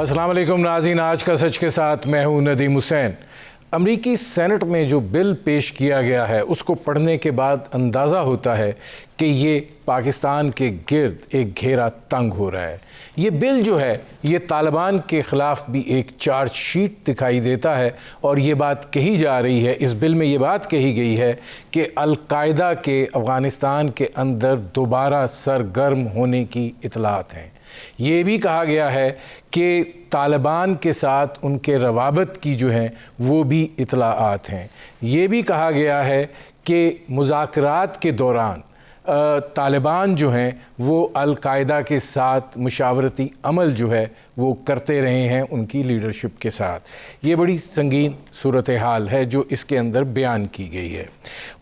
अस्सलाम वालेकुम नाज़रीन, आज का सच के साथ मैं हूं नदीम हुसैन। अमरीकी सेनेट में जो बिल पेश किया गया है उसको पढ़ने के बाद अंदाज़ा होता है कि ये पाकिस्तान के गिर्द एक घेरा तंग हो रहा है। ये बिल जो है ये तालिबान के ख़िलाफ़ भी एक चार्जशीट दिखाई देता है और ये बात कही जा रही है, इस बिल में ये बात कही गई है कि अल-कायदा के अफ़गानिस्तान के अंदर दोबारा सरगर्म होने की इतलात हैं। ये भी कहा गया है कि तालिबान के साथ उनके रवाबत की जो हैं वो भी इतलाआत हैं। ये भी कहा गया है कि मुज़ाकरात के दौरान तालिबान जो हैं वो अल-कायदा के साथ मुशावरती अमल जो है वो करते रहे हैं उनकी लीडरशिप के साथ। ये बड़ी संगीन सूरत हाल है जो इसके अंदर बयान की गई है।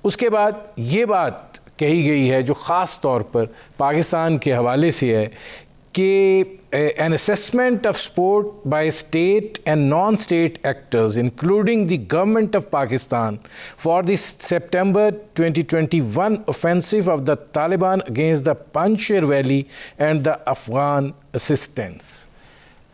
उसके बाद ये बात कही गई है जो ख़ास तौर पर पाकिस्तान के हवाले से है कि an assessment of sport by state and non-state actors including the government of Pakistan for the September 2021 offensive of the Taliban against the Panjshir Valley and the Afghan assistance।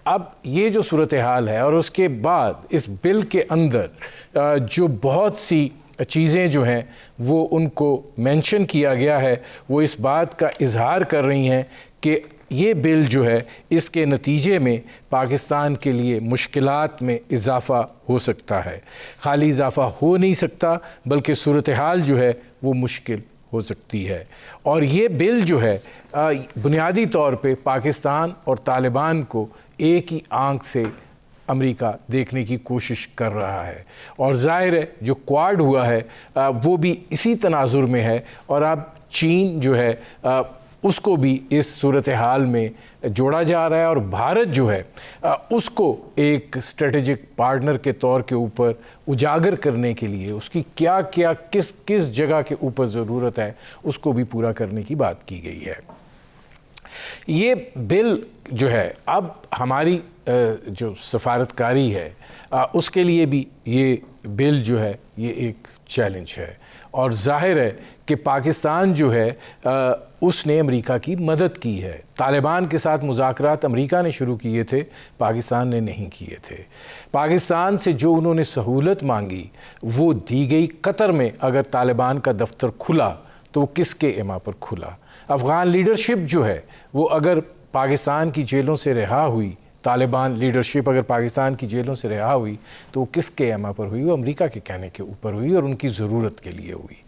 अब ये जो सूरत हाल है और उसके बाद इस बिल के अंदर जो बहुत सी चीज़ें जो हैं वो उनको मेंशन किया गया है, वो इस बात का इजहार कर रही हैं कि ये बिल जो है इसके नतीजे में पाकिस्तान के लिए मुश्किलात में इजाफ़ा हो सकता है। खाली इजाफ़ा हो नहीं सकता बल्कि सूरत हाल जो है वो मुश्किल हो सकती है। और ये बिल जो है बुनियादी तौर पे पाकिस्तान और तालिबान को एक ही आंख से अमेरिका देखने की कोशिश कर रहा है और ज़ाहिर है जो क्वाड हुआ है वो भी इसी तनाजुर में है और अब चीन जो है उसको भी इस सूरत हाल में जोड़ा जा रहा है और भारत जो है उसको एक स्ट्रेटेजिक पार्टनर के तौर के ऊपर उजागर करने के लिए उसकी क्या क्या किस किस जगह के ऊपर ज़रूरत है उसको भी पूरा करने की बात की गई है। ये बिल जो है अब हमारी जो सफारतकारी है उसके लिए भी ये बिल जो है ये एक चैलेंज है और ज़ाहिर है कि पाकिस्तान जो है उसने अमेरिका की मदद की है। तालिबान के साथ मुज़ाकरात अमेरिका ने शुरू किए थे, पाकिस्तान ने नहीं किए थे। पाकिस्तान से जो उन्होंने सहूलत मांगी वो दी गई। कतर में अगर तालिबान का दफ्तर खुला तो वो किसके इमा पर खुला? अफ़गान लीडरशिप जो है वो अगर पाकिस्तान की जेलों से रिहा हुई, तालिबान लीडरशिप अगर पाकिस्तान की जेलों से रिहा हुई तो वो किसके एमा पर हुई? वो अमेरिका के कहने के ऊपर हुई और उनकी ज़रूरत के लिए हुई।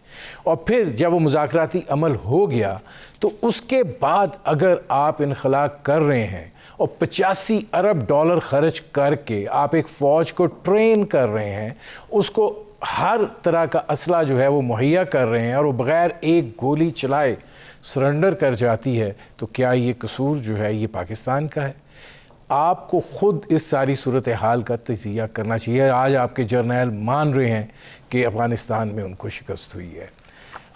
और फिर जब वो मुज़ाकराती अमल हो गया तो उसके बाद अगर आप इनखला कर रहे हैं और 85 अरब डॉलर ख़र्च करके आप एक फ़ौज को ट्रेन कर रहे हैं, उसको हर तरह का असला जो है वो मुहैया कर रहे हैं और वो बग़ैर एक गोली चलाए सरेंडर कर जाती है, तो क्या ये कसूर जो है ये पाकिस्तान का है? आपको ख़ुद इस सारी सूरत हाल का तजिया करना चाहिए। आज आपके जर्नैल मान रहे हैं कि अफ़गानिस्तान में उनको शिकस्त हुई है।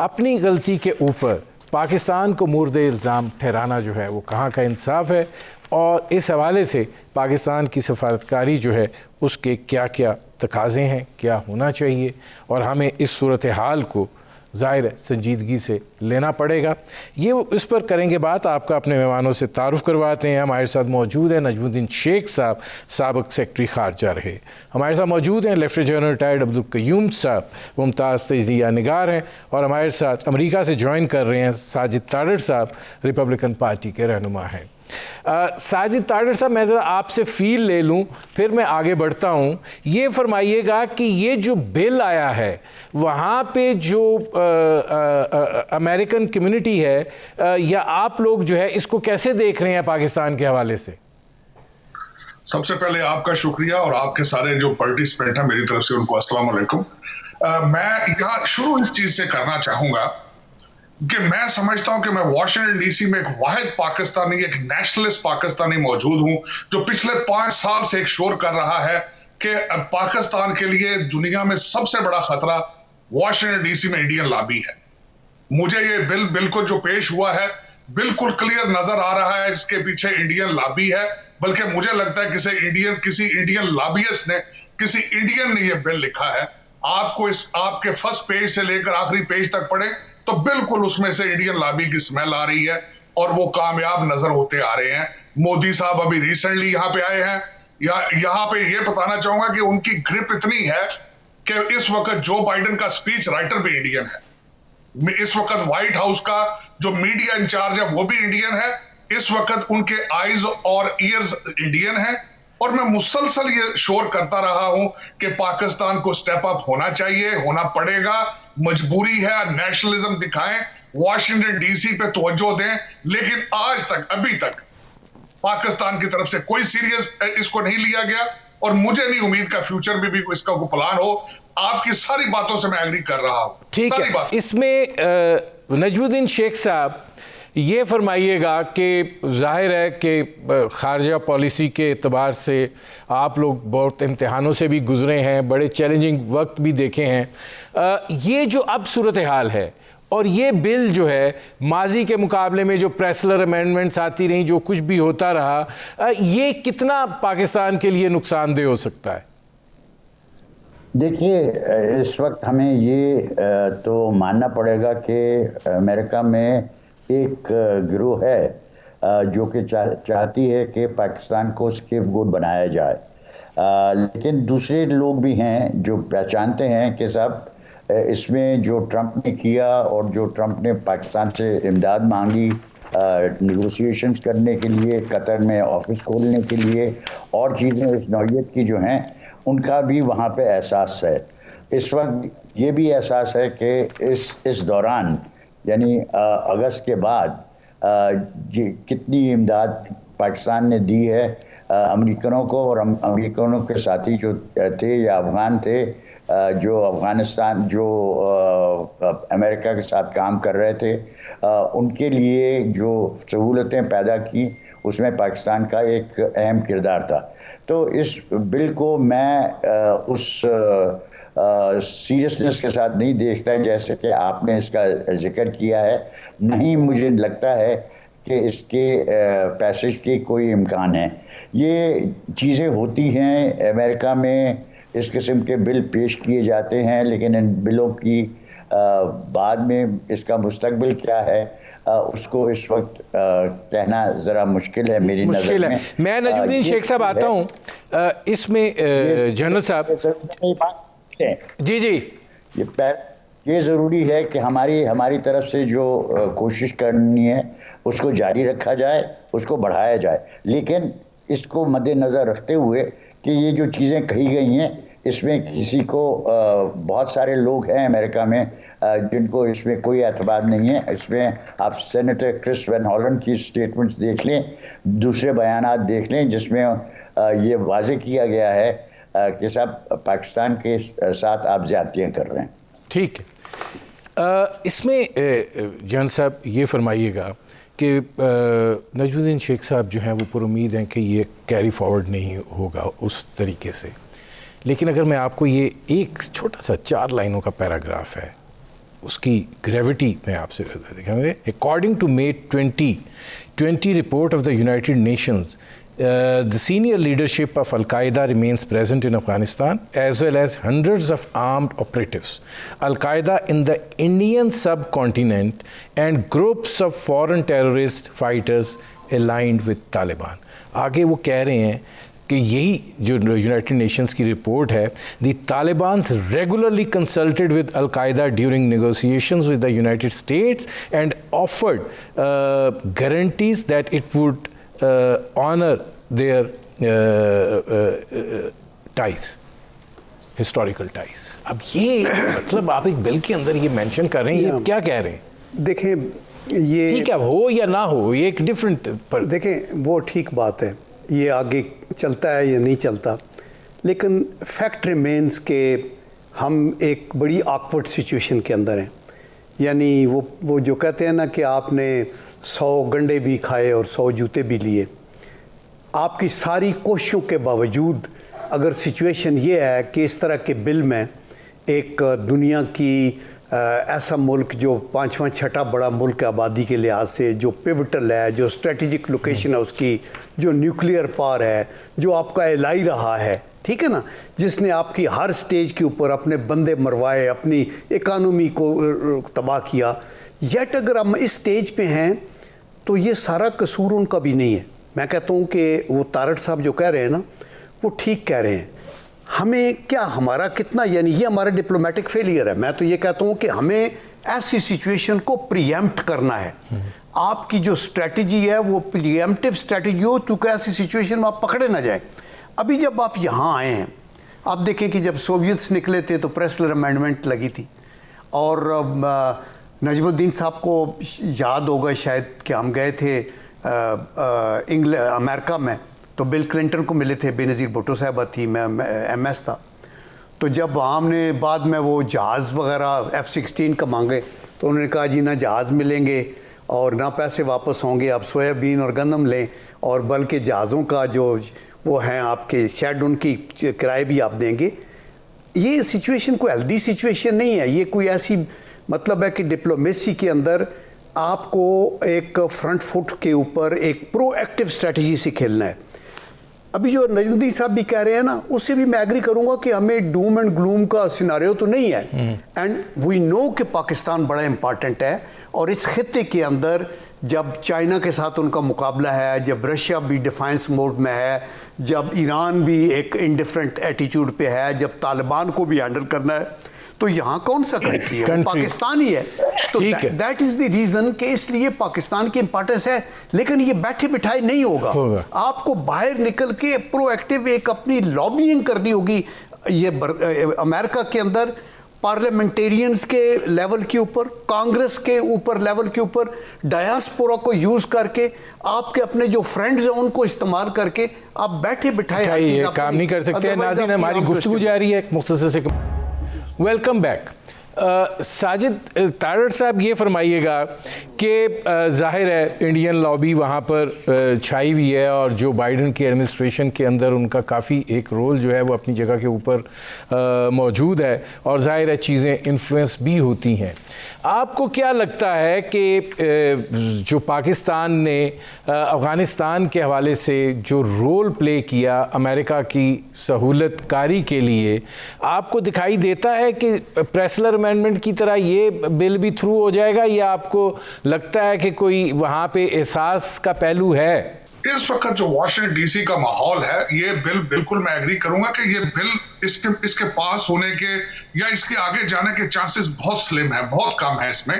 अपनी गलती के ऊपर पाकिस्तान को मुर्द इल्ज़ाम ठहराना जो है वो कहाँ का इंसाफ है और इस हवाले से पाकिस्तान की सफारतकारी जो है उसके क्या क्या तकाज़े हैं, क्या होना चाहिए और हमें इस सूरत हाल को ज़ाहिर है संजीदगी से लेना पड़ेगा। ये इस पर करेंगे बात। आपका अपने मेहमानों से तारुफ़ करवाते हैं। हमारे साथ मौजूद हैं नजमुद्दीन शेख साहब, साबिक़ सेक्रेटरी ख़ारजा रहे। हमारे साथ मौजूद हैं lieutenant general retired Abdul Qayyum साहब, मुमताज़ तजज़िया निगार हैं और हमारे साथ अमेरिका से ज्वाइन कर रहे हैं साजिद तारड़ साहब, रिपब्लिकन पार्टी के रहनुमा हैं। साजिद तारड़ साहब, मैं ज़रा आपसे फ़ील ले लूँ फिर मैं आगे बढ़ता हूँ। ये फरमाइएगा कि ये जो बिल आया है वहाँ पे जो अमेरिकन कम्युनिटी है या आप लोग जो है इसको कैसे देख रहे हैं पाकिस्तान के हवाले से? सबसे पहले आपका शुक्रिया और आपके सारे जो पार्टिसिपेंट हैं मेरी तरफ से उनको अस्सलाम वालेकुम। मैं यहाँ शुरू इस चीज़ से करना चाहूँगा कि मैं समझता हूं कि मैं वाशिंगटन डीसी में एक वाहिद पाकिस्तानी, एक नेशनलिस्ट पाकिस्तानी मौजूद हूं जो पिछले 5 साल से एक शोर कर रहा है कि पाकिस्तान के लिए दुनिया में सबसे बड़ा खतरा वाशिंगटन डीसी में इंडियन लॉबी है। मुझे ये बिल बिल्कुल जो पेश हुआ है बिल्कुल क्लियर नजर आ रहा है इसके पीछे इंडियन लॉबी है, बल्कि मुझे लगता है किसी इंडियन लॉबियस्ट ने, किसी इंडियन ने ये बिल लिखा है। आपको इस आपके फर्स्ट पेज से लेकर आखिरी पेज तक पढ़े तो बिल्कुल उसमें से इंडियन लॉबी की स्मेल आ रही है और वो कामयाब नजर होते आ रहे हैं। मोदी साहब अभी रिसेंटली यहाँ पे आए हैं। यहाँ पे ये बताना चाहूंगा कि उनकी ग्रिप इतनी है कि इस वक्त जो बाइडेन का स्पीच राइटर भी इंडियन है, इस वक्त व्हाइट हाउस का जो मीडिया इंचार्ज है वो भी इंडियन है, इस वक्त उनके आईज और ईयर्स इंडियन है। और मैं मुसलसल ये शोर करता रहा हूं कि पाकिस्तान को स्टेप अप होना चाहिए, होना पड़ेगा, मजबूरी है, नेशनलिज्म दिखाएं, वॉशिंगटन डीसी पे तवज्जो दें। लेकिन आज तक, अभी तक पाकिस्तान की तरफ से कोई सीरियस इसको नहीं लिया गया और मुझे नहीं उम्मीद का फ्यूचर में भी इसका कोई प्लान हो। आपकी सारी बातों से मैं एग्री कर रहा हूं। ठीक है, इसमें नजमुद्दीन शेख साहब ये फरमाइएगा कि जाहिर है कि खारजा पॉलिसी के एतबार से आप लोग बहुत इम्तिहानों से भी गुजरे हैं, बड़े चैलेंजिंग वक्त भी देखे हैं। ये जो अब सूरत हाल है और ये बिल जो है माजी के मुकाबले में जो प्रेसलर अमेंडमेंट्स आती रहीं, जो कुछ भी होता रहा, ये कितना पाकिस्तान के लिए नुकसानदेह हो सकता है? देखिए, इस वक्त हमें ये तो मानना पड़ेगा कि अमेरिका में एक गिरोह है जो कि चाहती है कि पाकिस्तान को स्केपगोट बनाया जाए, लेकिन दूसरे लोग भी हैं जो पहचानते हैं कि साहब इसमें जो ट्रंप ने किया और जो ट्रंप ने पाकिस्तान से इमदाद मांगी नेगोशिएशंस करने के लिए, कतर में ऑफिस खोलने के लिए और चीज़ें इस नौइयत की जो हैं, उनका भी वहाँ पे एहसास है। इस वक्त ये भी एहसास है कि इस दौरान यानी अगस्त के बाद कितनी इमदाद पाकिस्तान ने दी है अमेरिकनों को, और अमेरिकनों के साथी जो थे या अफगान थे जो अफ़गानिस्तान जो अमेरिका के साथ काम कर रहे थे, उनके लिए जो सहूलतें पैदा की उसमें पाकिस्तान का एक अहम किरदार था। तो इस बिल को मैं उस सीरियसनेस के साथ नहीं देखता जैसे कि आपने इसका जिक्र किया है। नहीं मुझे लगता है कि इसके पैसेज के कोई इम्कान है। ये चीज़ें होती हैं अमेरिका में, इस किस्म के बिल पेश किए जाते हैं, लेकिन इन बिलों की बाद में इसका मुस्तकबिल क्या है उसको इस वक्त कहना ज़रा मुश्किल है मेरी नज़र में। मैं नजमुद्दीन शेख साहब आता हूँ इसमें। जनरल साहब जी ये ज़रूरी है कि हमारी तरफ से जो कोशिश करनी है उसको जारी रखा जाए, उसको बढ़ाया जाए, लेकिन इसको मद्देनज़र रखते हुए कि ये जो चीज़ें कही गई हैं इसमें किसी को बहुत सारे लोग हैं अमेरिका में जिनको इसमें कोई एतबार नहीं है। इसमें आप सेनेटर क्रिस वैन हॉलैंड की स्टेटमेंट्स देख लें, दूसरे बयानात देख लें जिसमें ये वाज़े किया गया है कि साहब पाकिस्तान के साथ आप ज़्यादतियाँ कर रहे हैं। ठीक है, इसमें जन साहब ये फरमाइएगा कि नजमुद्दीन शेख साहब जो हैं वो पुरुमीद हैं कि ये कैरी फॉरवर्ड नहीं होगा उस तरीके से, लेकिन अगर मैं आपको ये एक छोटा सा 4 लाइनों का पैराग्राफ है उसकी ग्रेविटी मैं आपसे दिखाऊंगा। According to May 2020 report of the United Nations, the senior leadership of Al-Qaeda remains present in Afghanistan as well as hundreds of armed operatives. Al-Qaeda in the Indian subcontinent and groups of foreign terrorist fighters aligned with Taliban. आगे वो कह रहे हैं कि यही जो United Nations की report है, the Talibans regularly consulted with al Qaeda during negotiations with the United States and offered guarantees that it would honor their ties, historical ties. अब ये मतलब आप एक बिल के अंदर ये मेंशन कर रहे हैं, ये क्या कह रहे हैं? देखें, ये ठीक है, हो या ना हो, ये एक डिफरेंट पर देखें वो ठीक बात है, ये आगे चलता है या नहीं चलता, लेकिन फैक्ट रिमेंस के हम एक बड़ी ऑकवर्ड सिचुएशन के अंदर हैं। यानी वो जो कहते हैं ना कि आपने 100 गंडे भी खाए और 100 जूते भी लिए। आपकी सारी कोशिशों के बावजूद अगर सिचुएशन ये है कि इस तरह के बिल में एक दुनिया की ऐसा मुल्क जो 5वां 6ठा बड़ा मुल्क है आबादी के लिहाज से, जो पिवटल है, जो स्ट्रेटेजिक लोकेशन है उसकी, जो न्यूक्लियर पावर है, जो आपका एलाई रहा है, ठीक है ना, जिसने आपकी हर स्टेज के ऊपर अपने बंदे मरवाए, अपनी इकानमी को तबाह किया, येट अगर हम इस स्टेज पे हैं तो ये सारा कसूर उनका भी नहीं है। मैं कहता हूँ कि वो तारड़ साहब जो कह रहे हैं ना, वो ठीक कह रहे हैं। हमें क्या, हमारा कितना, यानी ये हमारा डिप्लोमेटिक फेलियर है। मैं तो ये कहता हूँ कि हमें ऐसी सिचुएशन को प्रीएम्प्ट करना है। आपकी जो स्ट्रेटजी है वो प्रीएम्प्टिव स्ट्रेटजी हो, क्योंकि ऐसी सिचुएशन में आप पकड़े ना जाए। अभी जब आप यहाँ आए हैं, आप देखें कि जब सोवियत्स निकले थे तो प्रेसलर अमेंडमेंट लगी थी, और नजमुद्दीन साहब को याद होगा शायद कि हम गए थे अमेरिका में, तो बिल क्लिंटन को मिले थे, बेनज़ीर भुट्टो साहबा थी, मैं MS था। तो जब हमने बाद में वो जहाज़ वगैरह F-16 का मांगे, तो उन्होंने कहा जी ना जहाज़ मिलेंगे और ना पैसे वापस होंगे, आप सोयाबीन और गंदम लें, और बल्कि जहाज़ों का जो वो हैं आपके शेड, उनकी किराए भी आप देंगे। ये सिचुएशन कोई हेल्दी सिचुएशन नहीं है। ये कोई ऐसी मतलब है कि डिप्लोमेसी के अंदर आपको एक फ्रंट फुट के ऊपर एक प्रोएक्टिव स्ट्रेटजी से खेलना है। अभी जो नजमुद्दीन साहब भी कह रहे हैं ना, उससे भी मैं एग्री करूंगा कि हमें डूम एंड ग्लूम का सिनारियो तो नहीं है, एंड वी नो कि पाकिस्तान बड़ा इंपॉर्टेंट है, और इस खित्ते के अंदर जब चाइना के साथ उनका मुकाबला है, जब रशिया भी डिफेंस मोड में है, जब ईरान भी एक इंडिफरेंट एटीट्यूड पे है, जब तालिबान को भी हैंडल करना है, तो यहाँ कौन सा कंट्री है? पाकिस्तान ही है। तो दैट इज द रीजन कि इसलिए पाकिस्तान की इंपॉर्टेंस है। लेकिन ये बैठे बिठाए नहीं होगा, आपको बाहर निकल के प्रोएक्टिव एक अपनी लॉबिंग करनी होगी। ये अमेरिका के अंदर पार्लियामेंटेरियंस के लेवल के ऊपर, कांग्रेस के ऊपर लेवल के ऊपर, डायस्पोरा को यूज करके, आपके अपने जो फ्रेंड्स हैं उनको इस्तेमाल करके आप बैठे बिठाए ये काम नहीं कर सकते। नाज़रीन, हमारी गुफ्तगू जारी है, मुख्तसर से वेलकम बैक। साजिद तारड़ साहब, ये फरमाइएगा कि ज़ाहिर है इंडियन लॉबी वहाँ पर छाई हुई है, और जो बाइडन की एडमिनिस्ट्रेशन के अंदर उनका काफ़ी एक रोल जो है वो अपनी जगह के ऊपर मौजूद है, और ज़ाहिर है चीज़ें इन्फ्लुएंस भी होती हैं। आपको क्या लगता है कि जो पाकिस्तान ने अफ़गानिस्तान के हवाले से जो रोल प्ले किया अमेरिका की सहूलतकारी के लिए, आपको दिखाई देता है कि प्रेसलर अमेंडमेंट की तरह ये बिल भी थ्रू हो जाएगा, या आपको लगता है कि कोई वहां पे एहसास का पहलू है? इस वक्त जो वाशिंगटन DC का माहौल है, ये बिल बिल्कुल मैं एग्री करूंगा कि ये बिल इसके पास होने के या इसके आगे जाने के चांसेस बहुत स्लिम है, बहुत कम है इसमें।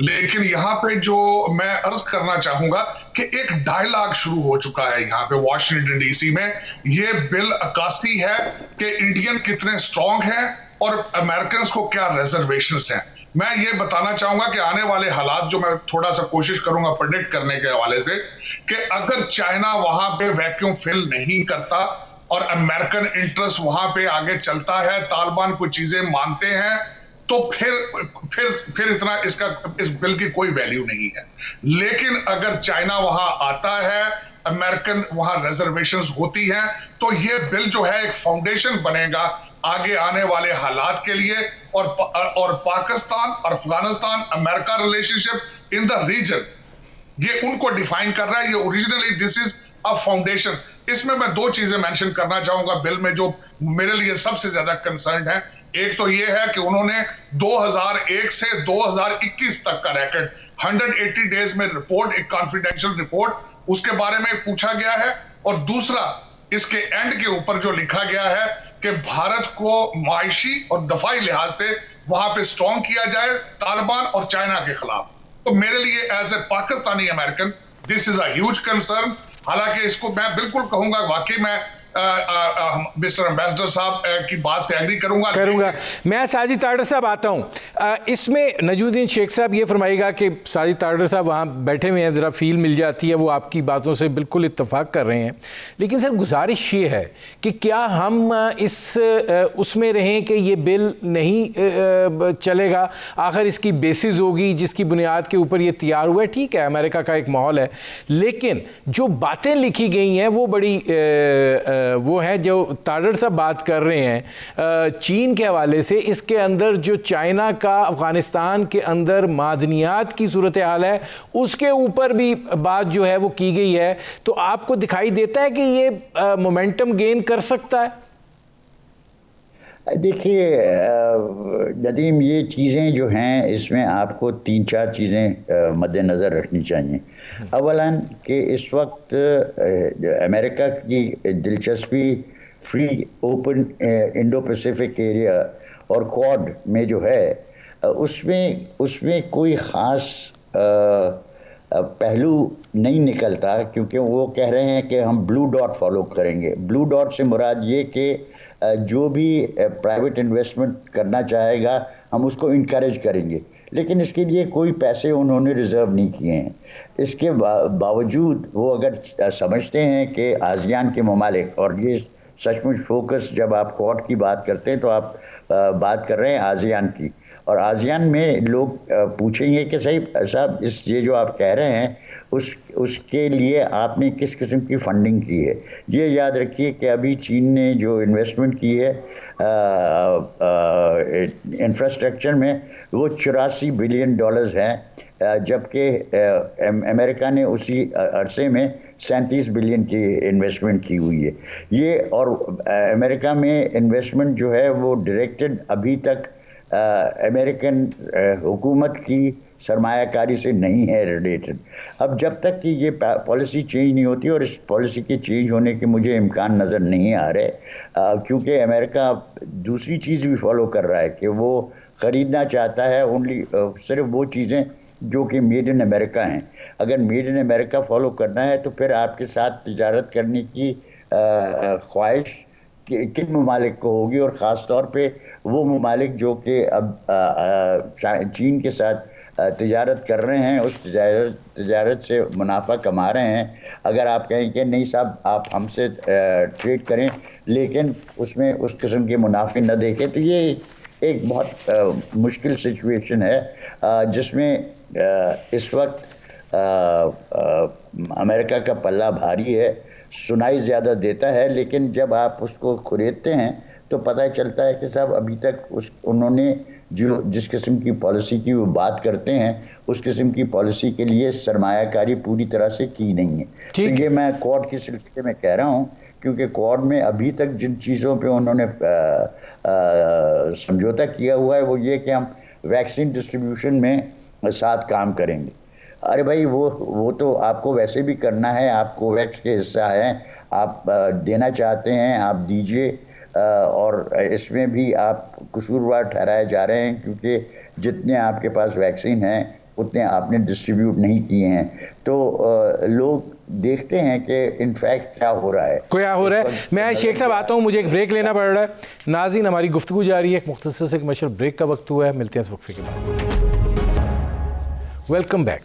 लेकिन यहाँ पे जो मैं अर्ज करना चाहूंगा कि एक डायलॉग शुरू हो चुका है यहाँ पे वाशिंगटन DC में। ये बिल अक्कासी है कि इंडियन कितने स्ट्रांग हैं और अमेरिकन को क्या रिजर्वेशंस हैं। मैं ये बताना चाहूंगा कि आने वाले हालात, जो मैं थोड़ा सा कोशिश करूंगा प्रेडिक्ट करने के हवाले से, कि अगर चाइना वहां पे वैक्यूम फिल नहीं करता और अमेरिकन इंटरेस्ट वहां पे आगे चलता है, तालिबान कुछ चीजें मानते हैं, तो फिर इतना इस बिल की कोई वैल्यू नहीं है। लेकिन अगर चाइना वहां आता है, अमेरिकन वहां रिजर्वेशंस होती हैं, तो ये बिल जो है एक फाउंडेशन बनेगा आगे आने वाले हालात के लिए, और पाकिस्तान और Afghanistan America relationship in the region, ये उनको डिफाइन कर रहा है। ये originally this is a foundation. इसमें मैं दो चीजें मेंशन करना चाहूंगा बिल में जो मेरे लिए सबसे ज्यादा कंसर्न है। एक तो ये है कि उन्होंने 2001 से 2021 तक का रैकेट 180 डेज में रिपोर्ट, एक कॉन्फिडेंशियल रिपोर्ट, उसके बारे में पूछा गया है। और दूसरा, इसके एंड के ऊपर जो लिखा गया है कि भारत को मायशी और दफाई लिहाज से वहां पे स्ट्रॉन्ग किया जाए तालिबान और चाइना के खिलाफ। तो मेरे लिए as a Pakistani American this is a huge concern. हालांकि इसको मैं बिल्कुल कहूंगा, वाकई मैं मिस्टर एम्बेसडर साहब की बात से एग्री करूंगा। मैं साजिद तारड़ साहब आता हूं इसमें। नजमुद्दीन शेख साहब ये फरमाइएगा कि साजिद तारड़ साहब वहाँ बैठे हुए हैं, ज़रा फील मिल जाती है, वो आपकी बातों से बिल्कुल इत्तेफाक कर रहे हैं। लेकिन सर गुजारिश ये है कि क्या हम उसमें रहें कि ये बिल नहीं चलेगा, आखिर इसकी बेसिस होगी जिसकी बुनियाद के ऊपर ये तैयार हुआ है। ठीक है, अमेरिका का एक माहौल है, लेकिन जो बातें लिखी गई हैं वो बड़ी वो है जो तारड़ साहब बात कर रहे हैं चीन के हवाले से। इसके अंदर जो चाइना का अफगानिस्तान के अंदर मादनियात की सूरत हाल है, उसके ऊपर भी बात जो है वो की गई है। तो आपको दिखाई देता है कि ये मोमेंटम गेन कर सकता है? देखिए नदीम, ये चीज़ें जो हैं इसमें आपको 3-4 चीज़ें मद्देनज़र रखनी चाहिए। अवलन कि इस वक्त अमेरिका की दिलचस्पी free open Indo Pacific area और क्वाड में जो है उसमें कोई ख़ास पहलू नहीं निकलता, क्योंकि वो कह रहे हैं कि हम ब्लू डॉट फॉलो करेंगे। ब्लू डॉट से मुराद ये कि जो भी प्राइवेट इन्वेस्टमेंट करना चाहेगा हम उसको इनकरेज करेंगे, लेकिन इसके लिए कोई पैसे उन्होंने रिज़र्व नहीं किए हैं। इसके बावजूद वो अगर समझते हैं कि आसियान के ममालिक, और ये सचमुच फोकस जब आप क्वाड की बात करते हैं तो आप बात कर रहे हैं आसियान की, और आसियान में लोग पूछेंगे कि सही साहब ये जो आप कह रहे हैं उसके लिए आपने किस किस्म की फंडिंग की है। ये याद रखिए कि अभी चीन ने जो इन्वेस्टमेंट की है इंफ्रास्ट्रक्चर में वो $84 बिलियन हैं, जबकि अमेरिका ने उसी अरसे में 37 बिलियन की इन्वेस्टमेंट की हुई है। ये और अमेरिका में इन्वेस्टमेंट जो है वो डायरेक्टेड अभी तक अमेरिकन हुकूमत की सरमायाकारी से नहीं है रिलेटेड। अब जब तक कि ये पॉलिसी चेंज नहीं होती, और इस पॉलिसी के चेंज होने के मुझे इम्कान नज़र नहीं आ रहे, क्योंकि अमेरिका दूसरी चीज़ भी फॉलो कर रहा है कि वो ख़रीदना चाहता है ओनली सिर्फ वो चीज़ें जो कि मेड इन अमेरिका हैं। अगर मेड इन अमेरिका फॉलो करना है तो फिर आपके साथ तिजारत करने की ख्वाहिश किन ममालिक को होगी, और ख़ास तौर पे वो ममालिक जो कि अब चीन के साथ तिजारत कर रहे हैं, उस तिजारत से मुनाफा कमा रहे हैं। अगर आप कहें कि नहीं साहब आप हमसे ट्रेड करें लेकिन उसमें उस किस्म के मुनाफे न देखें, तो ये एक बहुत मुश्किल सिचुएशन है जिसमें इस वक्त अमेरिका का पल्ला भारी है। सुनाई ज़्यादा देता है, लेकिन जब आप उसको खुरेदते हैं तो पता चलता है कि साहब अभी तक उन्होंने जो जिस किस्म की पॉलिसी की वो बात करते हैं उस किस्म की पॉलिसी के लिए सरमायाकारी पूरी तरह से की नहीं है। तो ये मैं क्वाड के सिलसिले में कह रहा हूँ, क्योंकि क्वाड में अभी तक जिन चीज़ों पे उन्होंने समझौता किया हुआ है वो ये कि हम वैक्सीन डिस्ट्रीब्यूशन में साथ काम करेंगे। अरे भाई वो तो आपको वैसे भी करना है, आप कोवैक्स के हिस्सा हैं, आप देना चाहते हैं आप दीजिए, और इसमें भी आप कसूरवार ठहराए जा रहे हैं क्योंकि जितने आपके पास वैक्सीन हैं उतने आपने डिस्ट्रीब्यूट नहीं किए हैं। तो लोग देखते हैं कि इनफैक्ट क्या हो रहा है। मैं शेख साहब आता हूँ, मुझे एक ब्रेक लेना पड़ रहा है। नाज़रीन, हमारी गुफ्तगू जारी है, एक मुख्तसर से कमर्शियल ब्रेक का वक्त हुआ है, मिलते हैं इस वक्फे के बाद। Welcome back.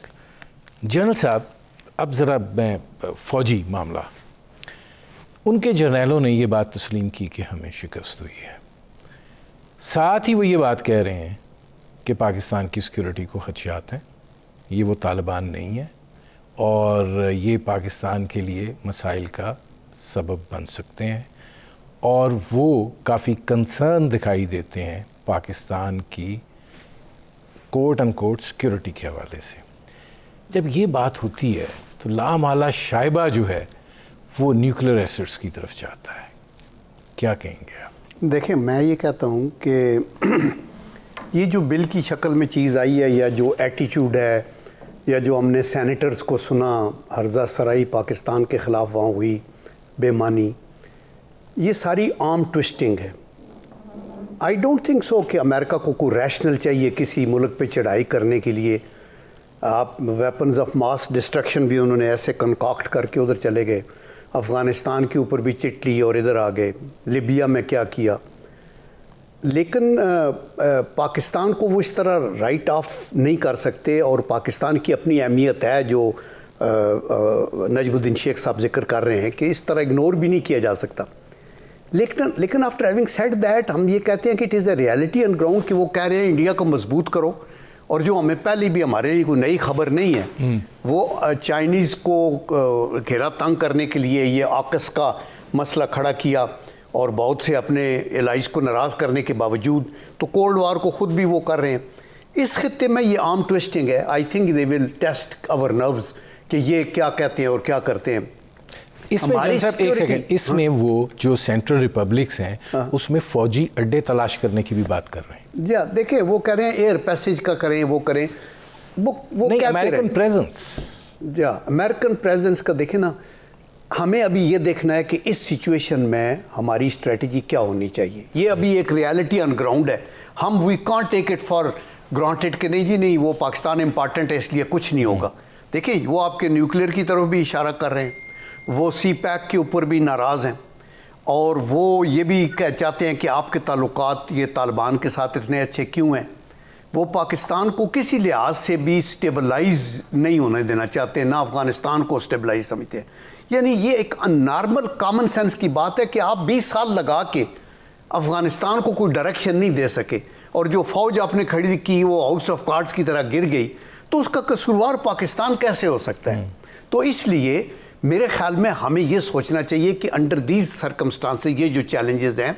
जनरल साहब, अब ज़रा मैं फ़ौजी मामला, उनके जर्नैलों ने ये बात तस्लीम की कि हमें शिकस्त हुई है, साथ ही वो ये बात कह रहे हैं कि पाकिस्तान की सिक्योरिटी को खदशात हैं, ये वो तालिबान नहीं है और ये पाकिस्तान के लिए मसाइल का सबब बन सकते हैं, और वो काफ़ी कंसर्न दिखाई देते हैं पाकिस्तान की कोट अनकोट सिक्योरिटी के हवाले से। जब ये बात होती है तो लामाला शाइबा जो है वो न्यूक्लियर एसेट्स की तरफ जाता है, क्या कहेंगे आप? देखिए, मैं ये कहता हूँ कि ये जो बिल की शक्ल में चीज़ आई है, या जो एटीट्यूड है, या जो हमने सेनेटर्स को सुना हर्जा सराई पाकिस्तान के ख़िलाफ़ वहाँ हुई बेमानी, ये सारी आर्म ट्विस्टिंग है। आई डोंट थिंक सो कि अमेरिका को कोई रैशनल चाहिए किसी मुल्क पे चढ़ाई करने के लिए। आप वेपन्स ऑफ मास डिस्ट्रक्शन भी उन्होंने ऐसे कंकॉक्ट करके उधर चले गए, अफ़गानिस्तान के ऊपर भी चिट ली और इधर आ गए, लिबिया में क्या किया। लेकिन पाकिस्तान को वो इस तरह राइट ऑफ नहीं कर सकते, और पाकिस्तान की अपनी अहमियत है जो नजमुद्दीन शेख साहब जिक्र कर रहे हैं कि इस तरह इग्नोर भी नहीं किया जा सकता। लेकिन आफ्टर हैविंग सेड दैट, हम ये कहते हैं कि it is the reality on ground कि वो कह रहे हैं इंडिया को मजबूत करो, और जो हमें पहले भी हमारे लिए कोई नई खबर नहीं है, वो चाइनीज़ को घेरा तंग करने के लिए ये AUKUS का मसला खड़ा किया, और बहुत से अपने एलाइज को नाराज़ करने के बावजूद तो कोल्ड वार को ख़ुद भी वो कर रहे हैं। इस खित्ते में ये आर्म ट्विस्टिंग है। I think they will test our nerves कि ये क्या कहते हैं और क्या करते हैं। इसमें साहब एक सेकंड, इसमें वो जो सेंट्रल रिपब्लिक्स हैं उसमें फौजी अड्डे तलाश करने की भी बात कर रहे हैं। जी देखिए, वो कह रहे हैं एयर पैसेज का करें, वो करें, वो कहते अमेरिकन प्रेजेंस, जी अमेरिकन प्रेजेंस का देखें ना। हमें अभी ये देखना है कि इस सिचुएशन में हमारी स्ट्रेटजी क्या होनी चाहिए। ये अभी एक रियलिटी ऑन ग्राउंड है। हम we can't take it for granted कि नहीं जी नहीं वो पाकिस्तान इंपॉर्टेंट है इसलिए कुछ नहीं होगा। देखिए वो आपके न्यूक्लियर की तरफ भी इशारा कर रहे हैं, वो सी पैक के ऊपर भी नाराज़ हैं, और वो ये भी चाहते हैं कि आपके ताल्लुकात ये तालिबान के साथ इतने अच्छे क्यों हैं। वो पाकिस्तान को किसी लिहाज से भी स्टेबलाइज नहीं होने देना चाहते, ना अफ़गानिस्तान को स्टेबलाइज समझते हैं। यानी ये एक नॉर्मल कॉमन सेंस की बात है कि आप 20 साल लगा के अफ़गानिस्तान को कोई डायरेक्शन नहीं दे सके, और जो फ़ौज आपने खड़ी की वो हाउस ऑफ कार्ड्स की तरह गिर गई, तो उसका कसूरवार पाकिस्तान कैसे हो सकता है। तो इसलिए मेरे ख्याल में हमें ये सोचना चाहिए कि अंडर दीज सर्कमस्टांसेस ये जो चैलेंजेस हैं,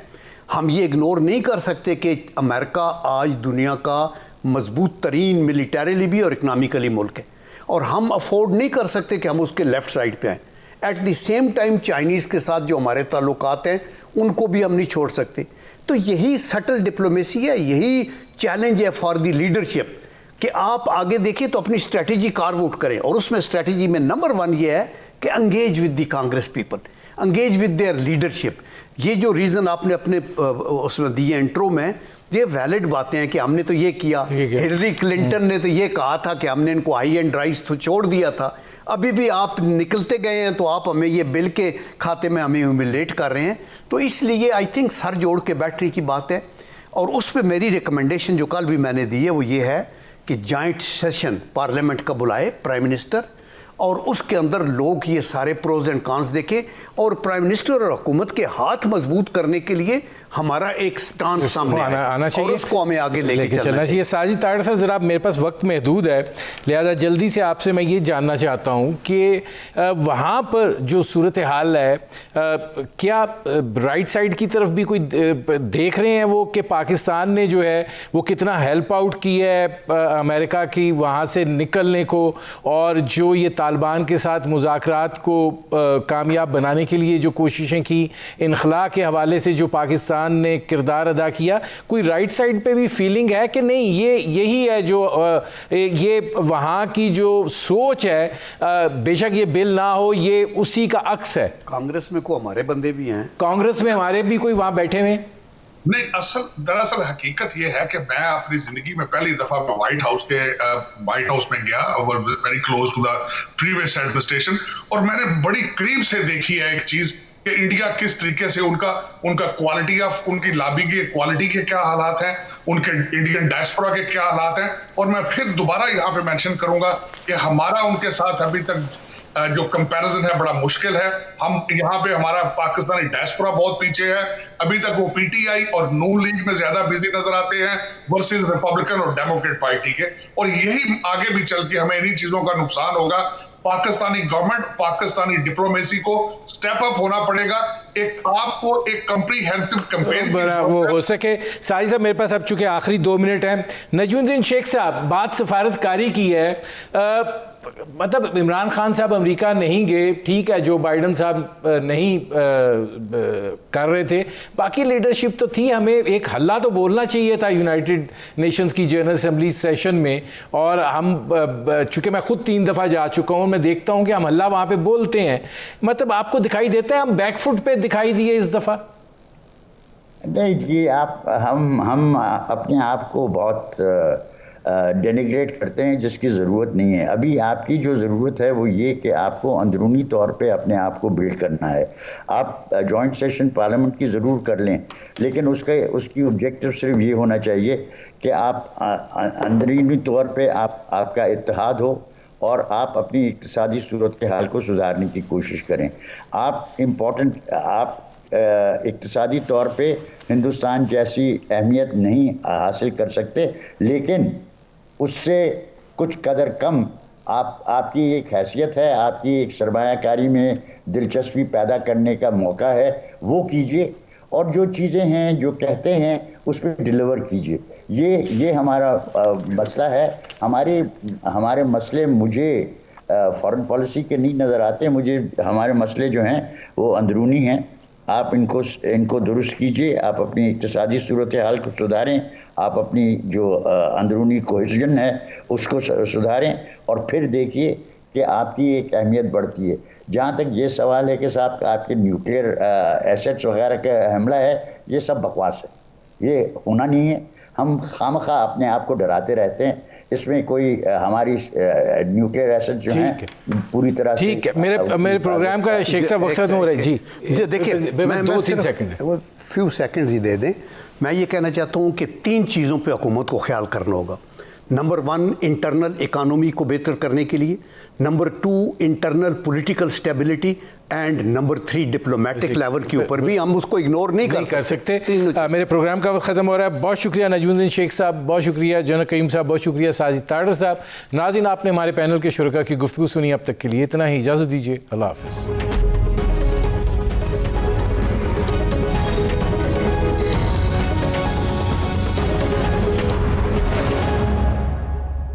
हम ये इग्नोर नहीं कर सकते कि अमेरिका आज दुनिया का मजबूत तरीन मिलिटरीली भी और इकनॉमिकली मुल्क है, और हम अफोर्ड नहीं कर सकते कि हम उसके लेफ़्ट साइड पे आएँ। At the same time Chinese के साथ जो हमारे ताल्लुकात हैं उनको भी हम नहीं छोड़ सकते। तो यही सटल डिप्लोमेसी है, यही चैलेंज है फॉर द लीडरशिप कि आप आगे देखिए तो अपनी स्ट्रेटजी कार्व आउट करें, और उसमें स्ट्रेटजी में नंबर 1 ये है कि engage with the Congress people, engage with their leadership. ये जो रीज़न आपने अपने उसमें दिए इंट्रो में, ये वैलिड बातें हैं कि हमने तो ये किया, हिलरी क्लिंटन ने तो ये कहा था कि हमने इनको हाई एंड राइस तो छोड़ दिया था, अभी भी आप निकलते गए हैं तो आप हमें ये बिल के खाते में हमें ह्यूमिलेट कर रहे हैं। तो इसलिए आई थिंक सर जोड़ के बैठने की बात है, और उस पर मेरी रिकमेंडेशन जो कल भी मैंने दी है वो ये है कि जॉइंट सेशन पार्लियामेंट का बुलाए प्राइम मिनिस्टर, और उसके अंदर लोग ये सारे प्रोज एंड कॉन्स देखें, और प्राइम मिनिस्टर और हुकूमत के हाथ मजबूत करने के लिए हमारा एक स्टांस सामने आना चाहिए, और उसको हमें आगे लेके चलना चाहिए। साजिद तारड़ सर, ज़रा मेरे पास वक्त महदूद है, लिहाजा जल्दी से आपसे मैं ये जानना चाहता हूँ कि वहाँ पर जो सूरत हाल है, क्या राइट साइड की तरफ भी कोई देख रहे हैं वो कि पाकिस्तान ने जो है वो कितना हेल्प आउट की है अमेरिका की वहाँ से निकलने को, और जो ये तालिबान के साथ मुज़ाकरात को कामयाब बनाने के लिए जो कोशिशें की, इनखला के हवाले से जो पाकिस्तान ने किरदार अदा किया, कोई राइट साइड पे भी फीलिंग है कि नहीं ये यही है जो ये वहाँ की जो सोच है, बेशक ये बिल ना हो, ये उसी का अक्स है? कांग्रेस में को हमारे बंदे भी हैं, कांग्रेस में हमारे भी कोई वहाँ बैठे हुए नहीं। दरअसल हकीकत यह है कि मैं अपनी जिंदगी में पहली दफा व्हाइट हाउस में गया, very close to the previous administration, और मैंने बड़ी करीब से देखी है एक चीज कि इंडिया किस तरीके से उनका क्वालिटी ऑफ उनकी लॉबिंग की क्वालिटी के क्या हालात हैं, उनके इंडियन डायस्पोरा के क्या हालात हैं। और मैं फिर दोबारा यहाँ पे मेंशन करूंगा कि हमारा उनके साथ अभी तक जो कंपैरिजन है बड़ा मुश्किल है। हम यहाँ पे हमारा पाकिस्तानी डायस्पोरा बहुत पीछे है, अभी तक वो पीटीआई और नून लीग में ज्यादा बिजी नजर आते हैं वर्सेस रिपब्लिकन और डेमोक्रेट पार्टी के, और यही आगे भी चल के हमें इन्हीं चीजों का नुकसान होगा। पाकिस्तानी गवर्नमेंट, पाकिस्तानी डिप्लोमेसी को स्टेप अप होना पड़ेगा, आपको एक कॉम्प्रिहेंसिव कैंपेन वो हो सके। साहिद साहब मेरे पास अब चूंकि आखिरी 2 मिनट हैं, नजमुद्दीन शेख साहब, बात सफारतकारी की है, मतलब इमरान खान साहब अमेरिका नहीं गए, ठीक है, जो बाइडन साहब नहीं कर रहे थे, बाकी लीडरशिप तो थी, हमें एक हल्ला तो बोलना चाहिए था यूनाइटेड नेशंस की जनरल असेंबली सेशन में, और हम चूंकि मैं खुद 3 दफ़ा जा चुका हूँ, मैं देखता हूँ कि हम हल्ला वहाँ पे बोलते हैं, मतलब आपको दिखाई देता है हम बैकफुट पे दिखाई दिए इस दफ़ा? नहीं जी, हम अपने आप को बहुत डेनिग्रेट करते हैं जिसकी ज़रूरत नहीं है। अभी आपकी जो ज़रूरत है वो ये कि आपको अंदरूनी तौर पे अपने आप को बिल्ड करना है। आप जॉइंट सेशन पार्लियामेंट की ज़रूर कर लें, लेकिन उसकी ऑब्जेक्टिव सिर्फ ये होना चाहिए कि आप अंदरूनी तौर पे आपका इत्तेहाद हो, और आप अपनी इक़्तिसादी सूरत के हाल को सुधारने की कोशिश करें। आप इक़्तिसादी तौर पे हिंदुस्तान जैसी अहमियत नहीं हासिल कर सकते, लेकिन उससे कुछ कदर कम आपकी एक हैसियत है, आपकी एक सरमायाकारी में दिलचस्पी पैदा करने का मौका है, वो कीजिए, और जो चीज़ें हैं जो कहते हैं उस पर डिलीवर कीजिए। ये हमारा मसला है। हमारे मसले मुझे फॉरेन पॉलिसी के नहीं नज़र आते। मुझे हमारे मसले जो हैं वो अंदरूनी हैं। आप इनको दुरुस्त कीजिए, आप अपनी इक़्तिसादी सूरत हाल को सुधारें, आप अपनी जो अंदरूनी कोहेज़न है उसको सुधारें और फिर देखिए कि आपकी एक अहमियत बढ़ती है। जहाँ तक ये सवाल है कि साहब आपके न्यूक्लियर एसेट्स वगैरह का हमला है, ये सब बकवास है, ये होना नहीं है। हम खामखा अपने आप को डराते रहते हैं। इसमें कोई हमारी न्यूक्लियर एसेट जो हैं पूरी तरह से ठीक है। मेरे प्रोग्राम का शेख साहब वक्त खत्म हो रहा है जी। देखिए मैं 2-3 सेकंड वो फ्यू सेकंड्स ही दे दें। मैं ये कहना चाहता हूँ कि 3 चीज़ों पे हुकूमत को ख्याल करना होगा। नंबर 1 इंटरनल इकानमी को बेहतर करने के लिए, number 2 internal political stability and number 3 diplomatic level के ऊपर भी हम उसको इग्नोर नहीं कर सकते। मेरे प्रोग्राम का वक्त ख़त्म हो रहा है। बहुत शुक्रिया नजमुद्दीन शेख साहब, बहुत शुक्रिया जनरल कईम साहब, बहुत शुक्रिया साजिद ताडर साहब। नाज़रीन, आपने हमारे पैनल के शुरका की गुफ्तगू सुनी। अब तक के लिए इतना ही, इजाज़त दीजिए। अल्लाह हाफ़िज़।